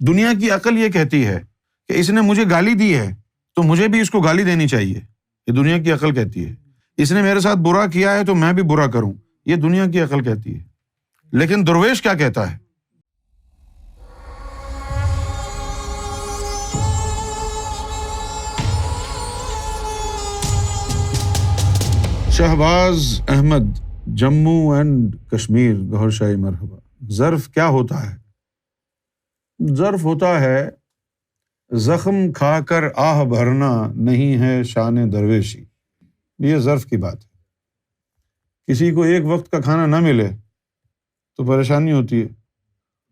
دنیا کی عقل یہ کہتی ہے کہ اس نے مجھے گالی دی ہے تو مجھے بھی اس کو گالی دینی چاہیے، یہ دنیا کی عقل کہتی ہے۔ اس نے میرے ساتھ برا کیا ہے تو میں بھی برا کروں، یہ دنیا کی عقل کہتی ہے۔ لیکن درویش کیا کہتا ہے؟ شہباز احمد، جموں اینڈ کشمیر، گوھر شاہی مرحبا۔ ظرف کیا ہوتا ہے؟ ظرف ہوتا ہے زخم کھا کر آہ بھرنا نہیں ہے شان درویشی، یہ ظرف کی بات ہے۔ کسی کو ایک وقت کا کھانا نہ ملے تو پریشانی ہوتی ہے،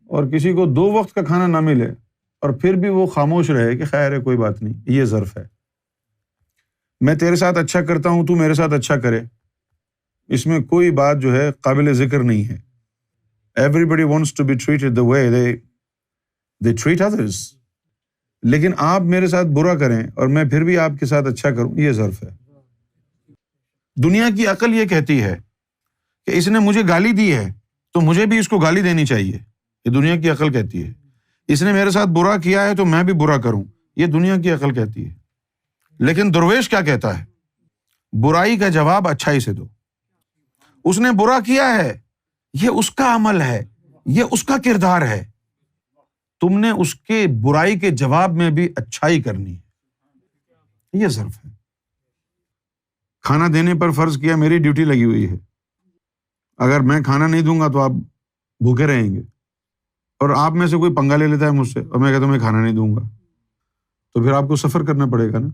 اور کسی کو 2 وقت کا کھانا نہ ملے اور پھر بھی وہ خاموش رہے کہ خیر ہے، کوئی بات نہیں، یہ ظرف ہے۔ میں تیرے ساتھ اچھا کرتا ہوں، تو میرے ساتھ اچھا کرے، اس میں کوئی بات جو ہے قابل ذکر نہیں ہے۔ Everybody wants to be treated the way they treat others، لیکن آپ میرے ساتھ برا کریں اور میں پھر بھی آپ کے ساتھ اچھا کروں، یہ ظرف ہے۔ دنیا کی عقل یہ کہتی ہے کہ اس نے مجھے گالی دی ہے تو مجھے بھی اس کو گالی دینی چاہیے، یہ دنیا کی عقل کہتی ہے۔ اس نے میرے ساتھ برا کیا ہے تو میں بھی برا کروں، یہ دنیا کی عقل کہتی ہے۔ لیکن درویش کیا کہتا ہے؟ برائی کا جواب اچھائی سے دو۔ اس نے برا کیا ہے، یہ اس کا عمل ہے، یہ اس کا کردار ہے، تم نے اس کے برائی کے جواب میں بھی اچھائی کرنی ہے، یہ ظرف ہے۔ کھانا دینے پر فرض کیا میری ڈیوٹی لگی ہوئی ہے، اگر میں کھانا نہیں دوں گا تو آپ بھوکے رہیں گے، اور آپ میں سے کوئی پنگا لے لیتا ہے مجھ سے اور میں کہتا ہوں میں کھانا نہیں دوں گا، تو پھر آپ کو سفر کرنا پڑے گا نا،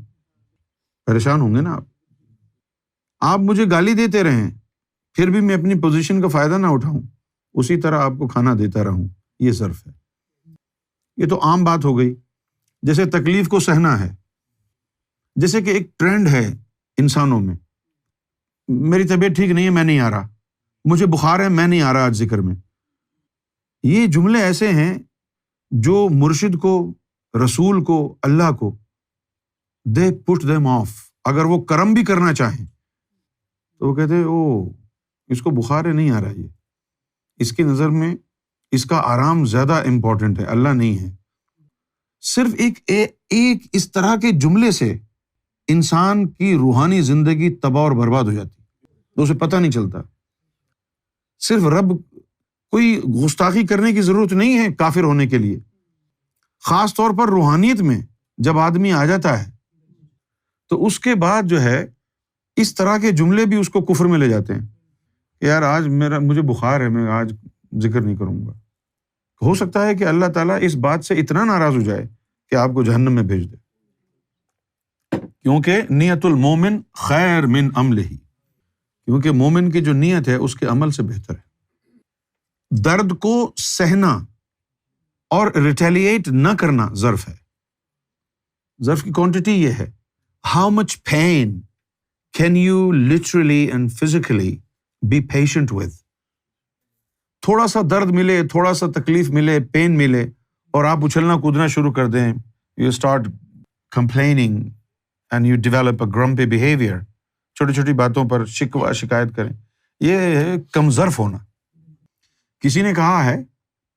پریشان ہوں گے نا آپ مجھے گالی دیتے رہیں پھر بھی میں اپنی پوزیشن کا فائدہ نہ اٹھاؤں، اسی طرح آپ کو کھانا دیتا رہوں، یہ ظرف ہے۔ یہ تو عام بات ہو گئی، جیسے تکلیف کو سہنا ہے، جیسے کہ ایک ٹرینڈ ہے انسانوں میں، میری طبیعت ٹھیک نہیں ہے، میں نہیں آ رہا، مجھے بخار ہے، میں نہیں آ رہا آج ذکر میں۔ یہ جملے ایسے ہیں جو مرشد کو، رسول کو، اللہ کو دے پٹ دیم آف، اگر وہ کرم بھی کرنا چاہیں تو وہ کہتے اس کو بخار ہے، نہیں آ رہا، یہ اس کی نظر میں اس کا آرام زیادہ امپورٹنٹ ہے، اللہ نہیں ہے۔ صرف ایک اس طرح کے جملے سے انسان کی روحانی زندگی تباہ اور برباد ہو جاتی ہے، اسے پتہ نہیں چلتا۔ صرف رب، کوئی گستاخی کرنے کی ضرورت نہیں ہے کافر ہونے کے لیے، خاص طور پر روحانیت میں جب آدمی آ جاتا ہے تو اس کے بعد جو ہے اس طرح کے جملے بھی اس کو کفر میں لے جاتے ہیں کہ یار آج مجھے بخار ہے، میں آج ذکر نہیں کروں گا۔ ہو سکتا ہے کہ اللہ تعالیٰ اس بات سے اتنا ناراض ہو جائے کہ آپ کو جہنم میں بھیج دے، کیونکہ نیت المومن خیر من عملہ، کیونکہ مومن کی جو نیت ہے اس کے عمل سے بہتر ہے۔ درد کو سہنا اور ریٹیلیٹ نہ کرنا ظرف ہے۔ ظرف کی کوانٹٹی یہ ہے، how much pain can you literally and physically be patient with. تھوڑا سا درد ملے، تھوڑا سا تکلیف ملے، پین ملے، اور آپ اچھلنا کودنا شروع کر دیں، you start complaining and you develop a grumpy behaviour, چھوٹی چھوٹی باتوں پر شکوہ شکایت کریں، یہ ہے کم ظرف ہونا۔ کسی نے کہا ہے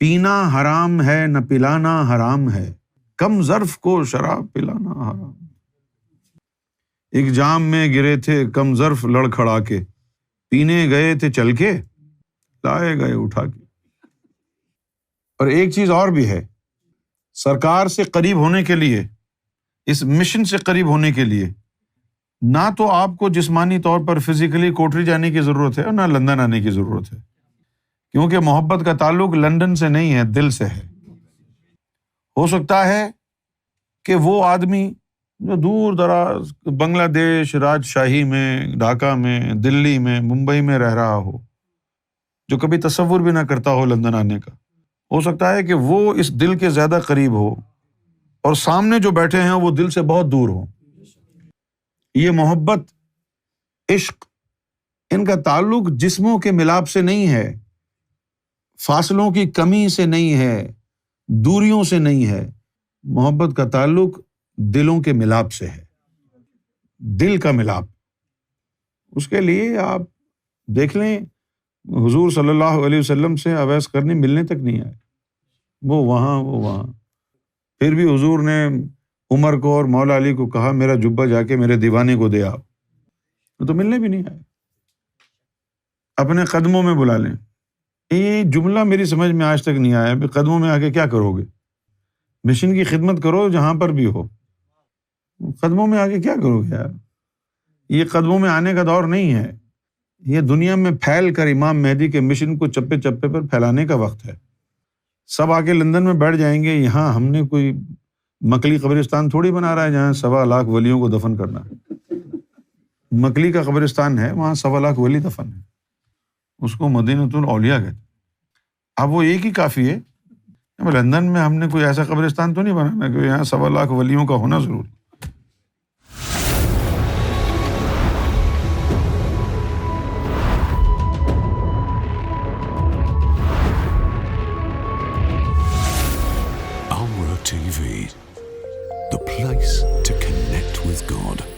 پینا حرام ہے نہ پلانا حرام ہے، کم ظرف کو شراب پلانا حرام۔ ایک جام میں گرے تھے کم ظرف لڑکھڑا کے، پینے گئے تھے چل کے، لائے گئے اٹھا کے۔ اور ایک چیز اور بھی ہے، سرکار سے قریب ہونے کے لیے، اس مشن سے قریب ہونے کے لیے نہ تو آپ کو جسمانی طور پر فزیکلی کوٹری جانے کی ضرورت ہے اور نہ لندن آنے کی ضرورت ہے، کیونکہ محبت کا تعلق لندن سے نہیں ہے، دل سے ہے۔ ہو سکتا ہے کہ وہ آدمی جو دور دراز بنگلہ دیش، راجشاہی میں، ڈھاکہ میں، دلی میں، ممبئی میں رہ رہا ہو، جو کبھی تصور بھی نہ کرتا ہو لندن آنے کا، ہو سکتا ہے کہ وہ اس دل کے زیادہ قریب ہو اور سامنے جو بیٹھے ہیں وہ دل سے بہت دور ہو۔ یہ محبت، عشق، ان کا تعلق جسموں کے ملاپ سے نہیں ہے، فاصلوں کی کمی سے نہیں ہے، دوریوں سے نہیں ہے، محبت کا تعلق دلوں کے ملاپ سے ہے، دل کا ملاپ۔ اس کے لیے آپ دیکھ لیں، حضور صلی اللہ علیہ وسلم سے اویس قرنی ملنے تک نہیں آئے، وہ وہاں پھر بھی حضور نے عمر کو اور مولا علی کو کہا میرا جبہ جا کے میرے دیوانے کو دے آپ، وہ تو ملنے بھی نہیں آئے، اپنے قدموں میں بلا لیں۔ یہ جملہ میری سمجھ میں آج تک نہیں آیا کہ قدموں میں آ کے کیا کرو گے؟ مشن کی خدمت کرو جہاں پر بھی ہو، قدموں میں آ کے کیا کرو گے یار؟ یہ قدموں میں آنے کا دور نہیں ہے، یہ دنیا میں پھیل کر امام مہدی کے مشن کو چپے چپے پر پھیلانے کا وقت ہے۔ سب آ کے لندن میں بیٹھ جائیں گے، یہاں ہم نے کوئی مکلی قبرستان تھوڑی بنا رہا ہے جہاں 1.25 ولیوں کو دفن کرنا ہے۔ مکلی کا قبرستان ہے، وہاں 1.25 ولی دفن ہے، اس کو مدینۃ الاولیاء کہتے ہیں۔ اب وہ ایک ہی کافی ہے، لندن میں ہم نے کوئی ایسا قبرستان تو نہیں بنانا کہ یہاں 1.25 ولیوں کا ہونا ضروری۔ Amra TV, the place to connect with God.